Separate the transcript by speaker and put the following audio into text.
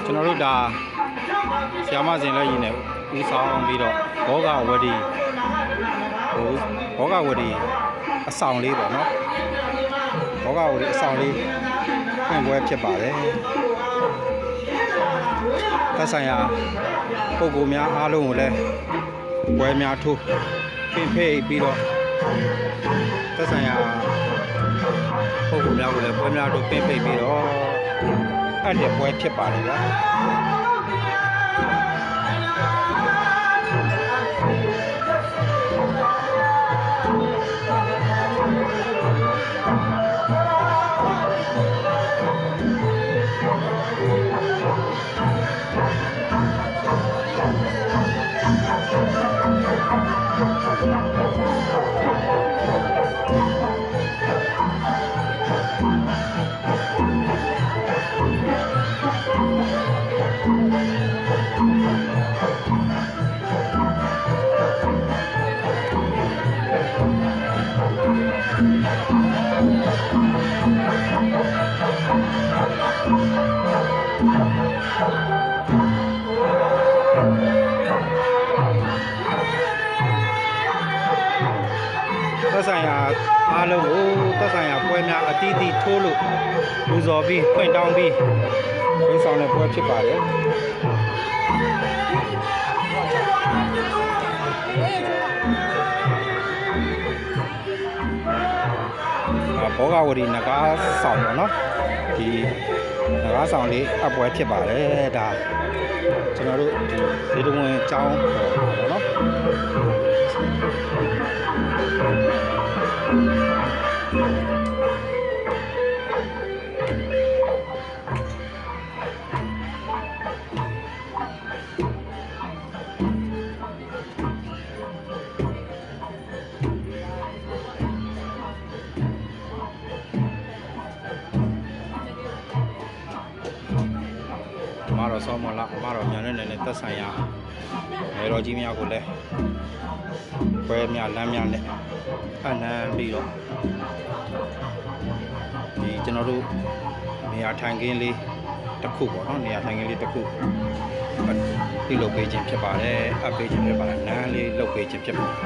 Speaker 1: ကျွန်တော်တို့ဒါဆရာမစင်လည်းရင်းနေဦးဆောင်ပြီးတော့ဘောဂဝတီဘောဂဝတီအဆောင်လေးပေါ့နော်ဘောဂဝတီအဆောင်လေးဖွင့်ပွဲဖြစ်ပါတယ်သက်ဆိုင်ရာပုဂ္ဂိုလ်များအားလုံးကိုလည်းပွဲများထိုးဖိပြီးတော့သက်ဆိုင်ရာပုဂ္ဂိုလ်များကိုလည်းပွဲများထိုးဖိပြီးတော့အဲ့ဒီပွဲဖြစ်ပါတယ်ဗျာသက်ဆိုင်ရာအားလုံးကိုသက်ဆိုင်ရာပွဲများအသီးသီးထိုးလို့ပူဇော်ပြီးဖွင့်တောင်းပြီးဝန်ဆောင်တဲ့ပွဲဖြစ်ပါတယ်ဘောဂဝတီနဂါးဆောင်ပေါ့နော်ဒီနဂါးဆောင်လေးအပွဲဖြစ်ပါတယ်ဒါကျွန်တော်တို့ဒီဇေတဝန်အကြောင်းပေါ့နော်မတော်ဆောမလာမတော်မြန်နဲ့သက်ဆိုင်ရာငယ်တော်ကြီးများကိုလည်းပွဲများလမ်းများနဲ့အနမ်းပြီးတော့ဒီကျွန်တော်တို့နေရာထိုင်ခင်းလေးတစ်ခုပေါ့နော်နေရာထိုင်ခင်းလေးတစ်ခုပြုလုပ်ပေးခြင်းဖြစ်ပါတယ်အပ်ပေးခြင်းဖြစ်ပါတယ်နန်းလေးလုပ်ပေးခြင်းဖြစ်ပါတယ်